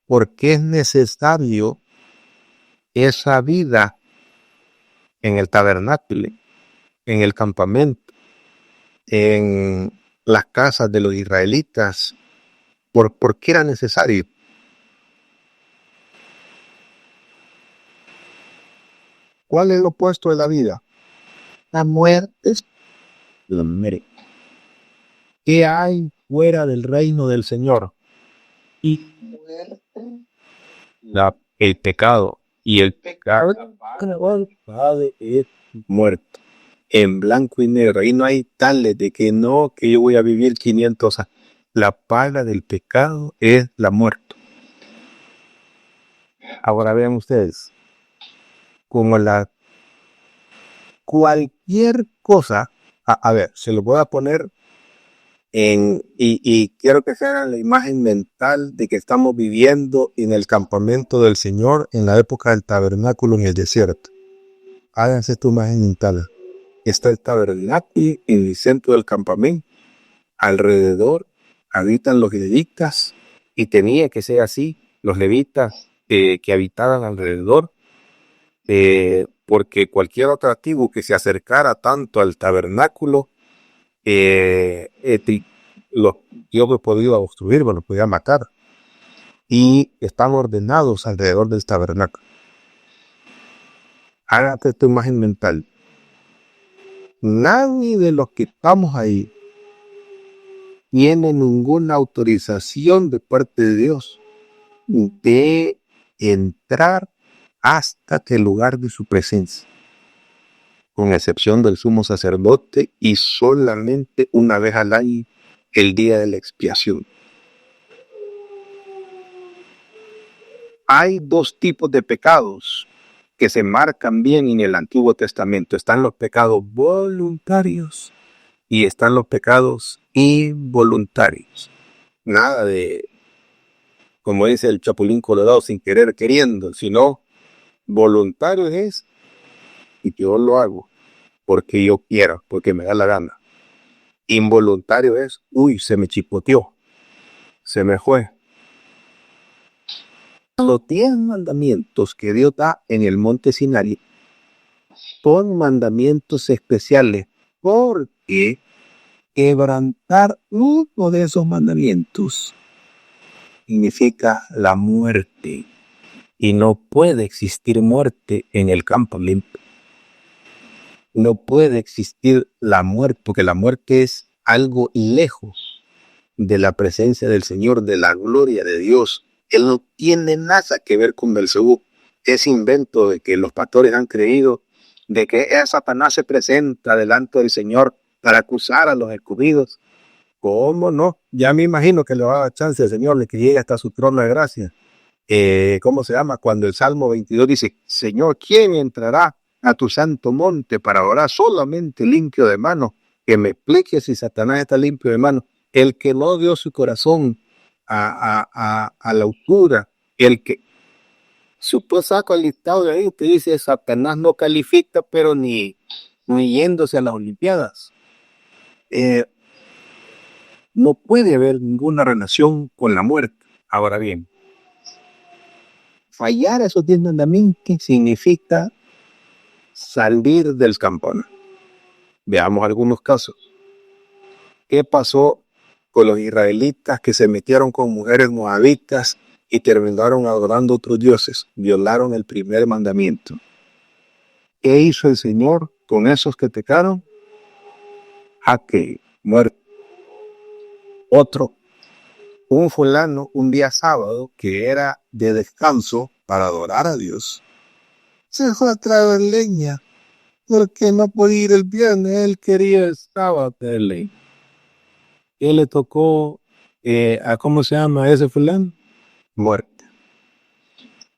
¿por qué es necesario esa vida en el tabernáculo, en el campamento, en las casas de los israelitas? ¿Por qué era necesario? ¿Cuál es lo opuesto de la vida? La muerte. ¿Qué hay fuera del reino del Señor? Y el pecado. Y el pecado es muerto. En blanco y negro. Ahí no hay tales de que no, que yo voy a vivir 500 años. La paga del pecado es la muerte. Ahora vean ustedes. Como cualquier cosa, a ver, se lo voy a poner y quiero que se hagan la imagen mental de que estamos viviendo en el campamento del Señor en la época del tabernáculo en el desierto. Háganse esta imagen mental. Está el tabernáculo en el centro del campamento. Alrededor habitan los levitas y tenía que ser así, los levitas que habitaban alrededor, porque cualquier otra tribu que se acercara tanto al tabernáculo, Dios lo podía obstruir, lo podía matar. Y están ordenados alrededor del tabernáculo. Hágate esta imagen mental. Nadie de los que estamos ahí tiene ninguna autorización de parte de Dios de entrar hasta el lugar de su presencia, con excepción del sumo sacerdote y solamente una vez al año, el día de la expiación. Hay dos tipos de pecados que se marcan bien en el Antiguo Testamento. Están los pecados voluntarios y están los pecados involuntarios. Nada de, como dice el Chapulín Colorado, sin querer queriendo, sino voluntario es, y yo lo hago porque yo quiero, porque me da la gana. Involuntario es, se me chipoteó, se me fue. Los 10 mandamientos que Dios da en el monte Sinaí son mandamientos especiales, porque quebrantar uno de esos mandamientos significa la muerte, y no puede existir muerte en el campamento. No puede existir la muerte, porque la muerte es algo lejos de la presencia del Señor, de la gloria de Dios. Él no tiene nada que ver con Belcebú. Ese invento de que los pastores han creído, de que Satanás se presenta delante del Señor para acusar a los escogidos. ¿Cómo no? Ya me imagino que le va a dar chance al Señor de que llegue hasta su trono de gracia. ¿Cómo se llama? Cuando el Salmo 22 dice, Señor, ¿quién entrará a tu santo monte para orar solamente limpio de mano? Que me explique si Satanás está limpio de mano. El que no dio su corazón a la altura, el que saco el listado de ahí, te dice Satanás no califica, pero ni yéndose a las Olimpiadas. No puede haber ninguna relación con la muerte. Ahora bien, fallar esos 10 mandamientos significa salir del campamento. Veamos algunos casos. ¿Qué pasó con los israelitas que se metieron con mujeres moabitas y terminaron adorando otros dioses? Violaron el primer mandamiento. ¿Qué hizo el Señor con esos que pecaron? Jaque, muerte. Otro, un fulano, un día sábado, que era de descanso para adorar a Dios, se fue a traer leña, porque no podía ir el viernes, él quería el sábado de leña. ¿Qué le tocó a cómo se llama ese fulano? Muerte.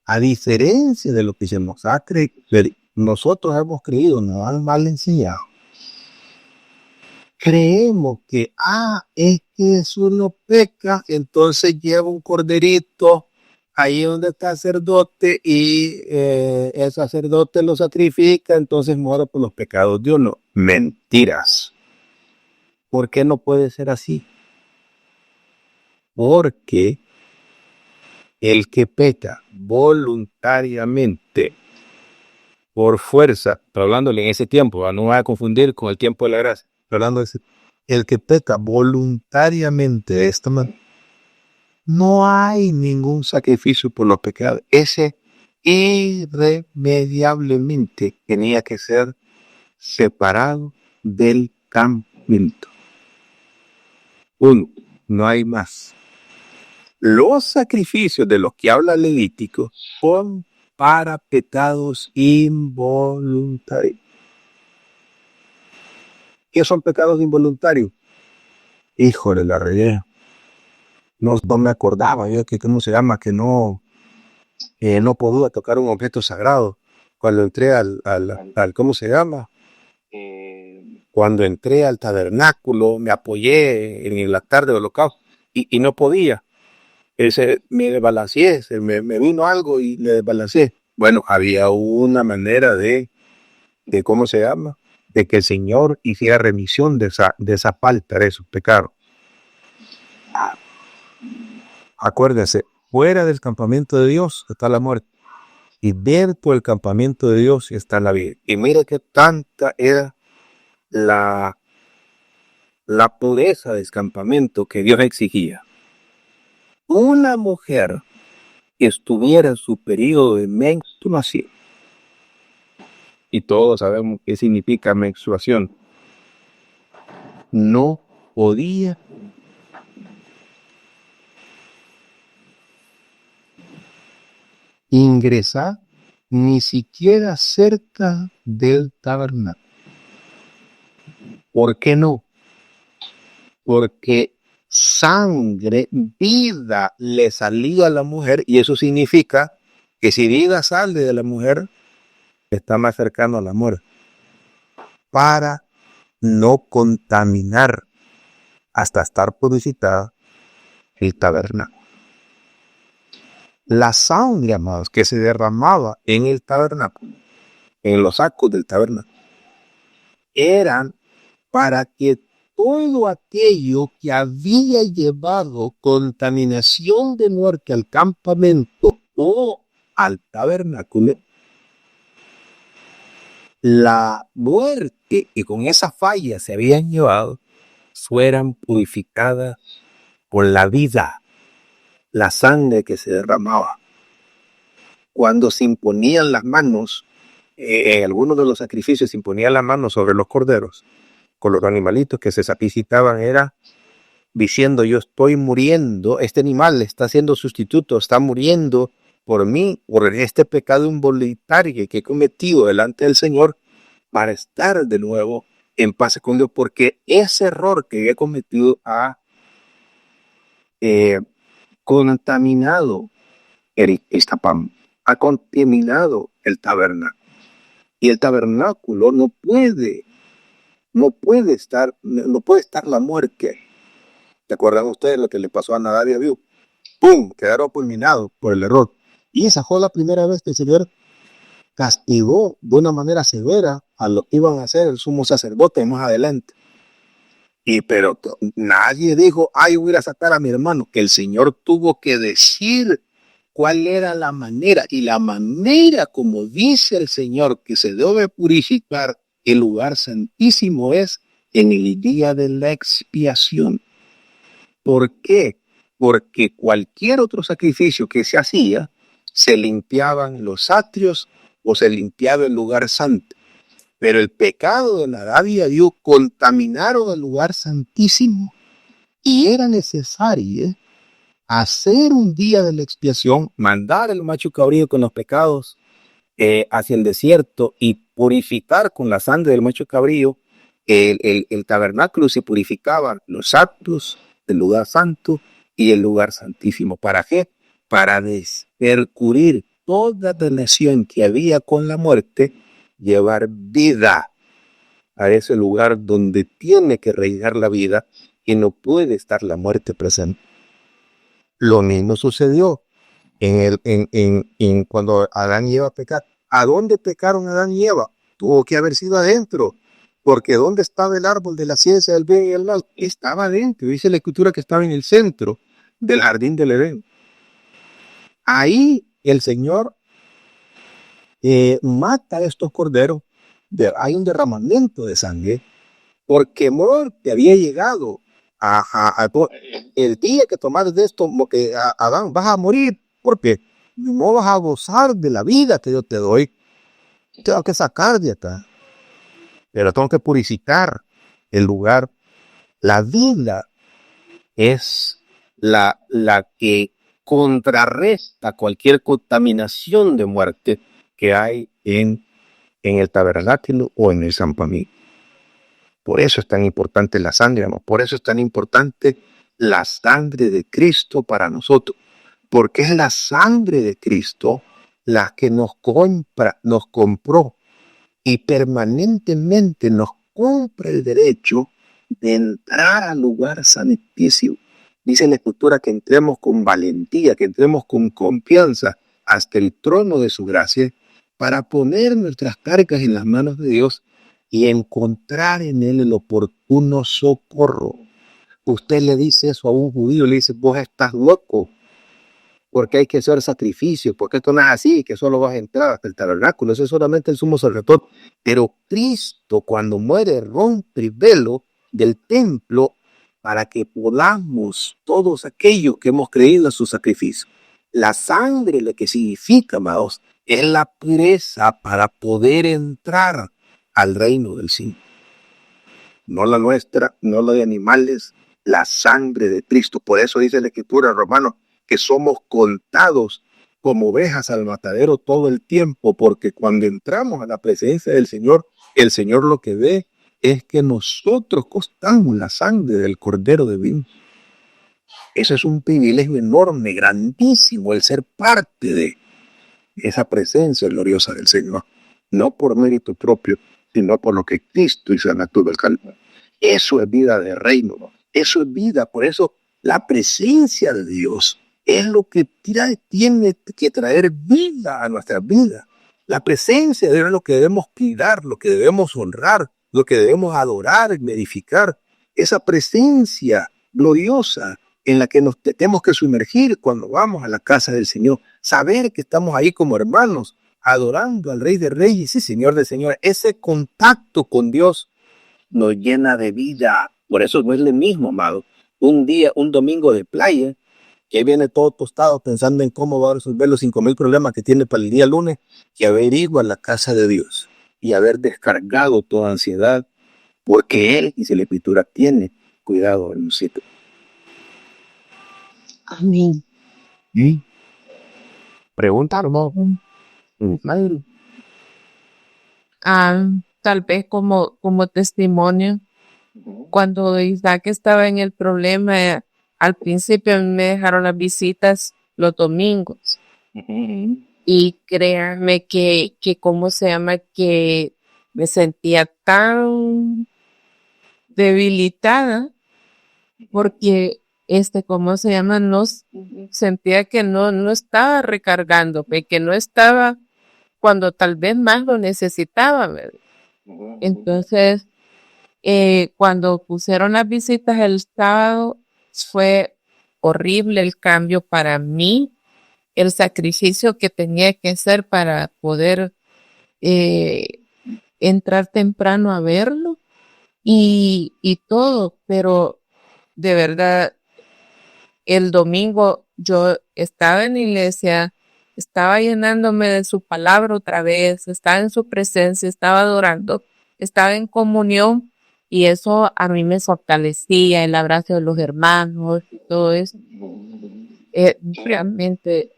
A diferencia de lo que se nos ha creído, nosotros hemos creído, nos han mal enseñado. Creemos que, es que eso no peca, entonces lleva un corderito ahí donde está el sacerdote y el sacerdote lo sacrifica, entonces muere por los pecados de uno. Mentiras. ¿Por qué no puede ser así? Porque el que peca voluntariamente, por fuerza, estoy hablándole en ese tiempo, no me voy a confundir con el tiempo de la gracia, estoy hablando de ese, el que peca voluntariamente de esta manera, no hay ningún sacrificio por los pecados. Ese irremediablemente tenía que ser separado del campamento. Uno, no hay más. Los sacrificios de los que habla Levítico son para pecados involuntarios. ¿Qué son pecados involuntarios? Híjole, la regué. No me acordaba yo que cómo se llama, que no podía tocar un objeto sagrado. Cuando entré al ¿cómo se llama? Cuando entré al tabernáculo, me apoyé en el altar de holocausto y no podía. Me desbalanceé, me vino algo y me desbalanceé. Bueno, había una manera de ¿cómo se llama? De que el Señor hiciera remisión de esa falta, de esos pecados. Acuérdese, fuera del campamento de Dios está la muerte. Y dentro del campamento de Dios está la vida. Y mire que tanta era la pureza del campamento que Dios exigía. Una mujer que estuviera en su periodo de menstruación, y todos sabemos qué significa menstruación, no podía ingresar ni siquiera cerca del tabernáculo. ¿Por qué no? Porque sangre, vida le salía a la mujer, y eso significa que si vida sale de la mujer, está más cercano a la muerte. Para no contaminar hasta estar purificada el tabernáculo. La sangre, amados, que se derramaba en el tabernáculo, en los sacos del tabernáculo, eran para que todo aquello que había llevado contaminación de muerte al campamento o al tabernáculo, la muerte que con esa falla se habían llevado, fueran purificadas por la vida, la sangre que se derramaba. Cuando se imponían las manos, en algunos de los sacrificios se imponían las manos sobre los corderos, con los animalitos que se sacrificaban, era diciendo: yo estoy muriendo, este animal está siendo sustituto, está muriendo por mí, por este pecado involuntario que he cometido delante del Señor, para estar de nuevo en paz con Dios, porque ese error que he cometido ha contaminado ha contaminado el tabernáculo. Y el tabernáculo no puede estar la muerte. ¿Se acuerdan ustedes lo que le pasó a Nadab y Abiú? ¡Pum! Quedaron fulminados por el error. Y esa fue la primera vez que el Señor castigó de una manera severa a lo que iban a hacer el sumo sacerdote más adelante. Pero nadie dijo: ay, voy a ir a sacar a mi hermano. Que el Señor tuvo que decir cuál era la manera. Y la manera, como dice el Señor, que se debe purificar, el lugar santísimo es en el día de la expiación. ¿Por qué? Porque cualquier otro sacrificio que se hacía, se limpiaban los atrios o se limpiaba el lugar santo. Pero el pecado de Nadab y Abiú contaminaron el lugar santísimo y era necesario hacer un día de la expiación, mandar el macho cabrío con los pecados hacia el desierto y purificar con la sangre del macho cabrío el tabernáculo. Se purificaban los actos del lugar santo y el lugar santísimo. ¿Para qué? Para despercubrir toda relación que había con la muerte, llevar vida a ese lugar donde tiene que reinar la vida y no puede estar la muerte presente. Lo mismo sucedió en cuando Adán y Eva pecaron. ¿A dónde pecaron Adán y Eva? Tuvo que haber sido adentro, porque ¿dónde estaba el árbol de la ciencia del bien y el mal? Estaba adentro. Dice la escritura que estaba en el centro del jardín del Edén. Ahí el Señor mata a estos corderos. Hay un derramamiento de sangre, porque muerte había llegado el día que tomares de esto, que Adán, vas a morir, porque no vas a gozar de la vida que yo te doy. Tengo que sacar de acá, pero tengo que purificar el lugar. La vida es la que contrarresta cualquier contaminación de muerte que hay en el tabernáculo o en el campamento. Por eso es tan importante la sangre, amor. Por eso es tan importante la sangre de Cristo para nosotros. Porque es la sangre de Cristo la que nos compró y permanentemente nos compra el derecho de entrar al lugar santísimo. Dice la Escritura que entremos con valentía, que entremos con confianza hasta el trono de su gracia para poner nuestras cargas en las manos de Dios y encontrar en él el oportuno socorro. Usted le dice eso a un judío, le dice, vos estás loco, porque hay que hacer sacrificios, porque esto no es así, que solo vas a entrar hasta el tabernáculo, eso es solamente el sumo sacerdote. Pero Cristo, cuando muere, rompe el velo del templo para que podamos, todos aquellos que hemos creído en su sacrificio. La sangre, lo que significa, amados, es la pureza para poder entrar al reino del cielo. No la nuestra, no la de animales, la sangre de Cristo. Por eso dice la Escritura, Romanos, que somos contados como ovejas al matadero todo el tiempo, porque cuando entramos a la presencia del Señor, el Señor lo que ve es que nosotros costamos la sangre del Cordero Divino. Ese es un privilegio enorme, grandísimo, el ser parte de esa presencia gloriosa del Señor, no por mérito propio, sino por lo que Cristo hizo en la cruz del Calvario. Eso es vida de reino, eso es vida. Por eso la presencia de Dios es lo que tiene que traer vida a nuestras vidas. La presencia de Dios es lo que debemos cuidar, lo que debemos honrar, lo que debemos adorar y edificar. Esa presencia gloriosa en la que nos tenemos que sumergir cuando vamos a la casa del Señor. Saber que estamos ahí como hermanos, adorando al Rey de Reyes y Señor de Señores. Ese contacto con Dios nos llena de vida. Por eso no es lo mismo, amado, un domingo de playa, que viene todo tostado pensando en cómo va a resolver los 5,000 problemas que tiene para el día lunes, que haber ido a la casa de Dios y haber descargado toda ansiedad, porque Él, dice la Escritura, tiene cuidado de nosotros. Amén. Pregunta, hermano. Tal vez como testimonio, cuando Isaac estaba en el problema, al principio me dejaron las visitas los domingos. Y créanme que ¿cómo se llama? Que me sentía tan debilitada porque ¿cómo se llama? No sentía que no estaba recargando, que no estaba cuando tal vez más lo necesitaba, ¿verdad? Entonces, cuando pusieron las visitas el sábado, fue horrible el cambio para mí, el sacrificio que tenía que hacer para poder entrar temprano a verlo y todo, pero de verdad, el domingo yo estaba en la iglesia, estaba llenándome de su palabra otra vez, estaba en su presencia, estaba adorando, estaba en comunión y eso a mí me fortalecía, el abrazo de los hermanos y todo eso. Realmente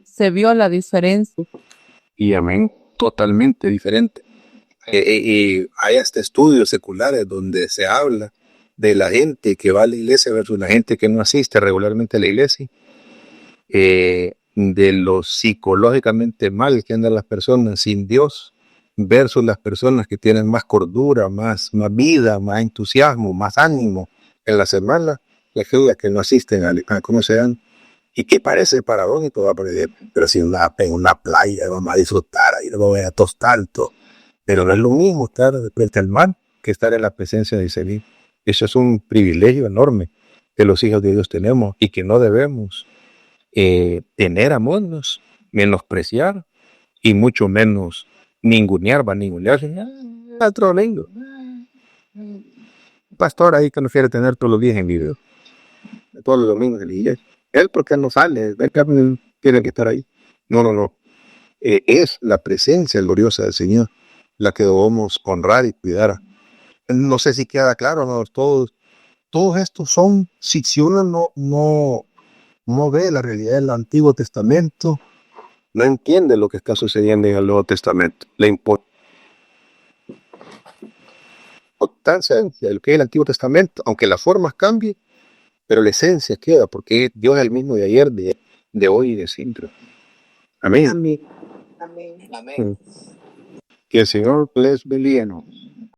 se vio la diferencia. Y amén, totalmente diferente. Y hay hasta estudios seculares donde se habla de la gente que va a la iglesia versus la gente que no asiste regularmente a la iglesia, de lo psicológicamente mal que andan las personas sin Dios versus las personas que tienen más cordura, más vida, más entusiasmo, más ánimo en la semana, las que no asisten a ¿cómo se llama? Y que parece paradójico, va a poner, pero si en una playa vamos a disfrutar, ahí no voy a tostar todo. Pero no es lo mismo estar frente al mar que estar en la presencia de Selim. Eso es un privilegio enorme que los hijos de Dios tenemos y que no debemos tener a monos, menospreciar y mucho menos ningunear. Pastor ahí que no quiere tener todos los días en video, todos los domingos en la iglesia. Él porque no sale, tiene que estar ahí. No. Es la presencia gloriosa del Señor la que debemos honrar y cuidar. No sé si queda claro, ¿no? Todos estos son, si uno no ve la realidad del Antiguo Testamento, no entiende lo que está sucediendo en el Nuevo Testamento. La importancia de lo que es el Antiguo Testamento, aunque las formas cambien, pero la esencia queda, porque Dios es el mismo de ayer, de hoy y de siempre. Amén. Amén. Amén. Que el Señor les bendiga.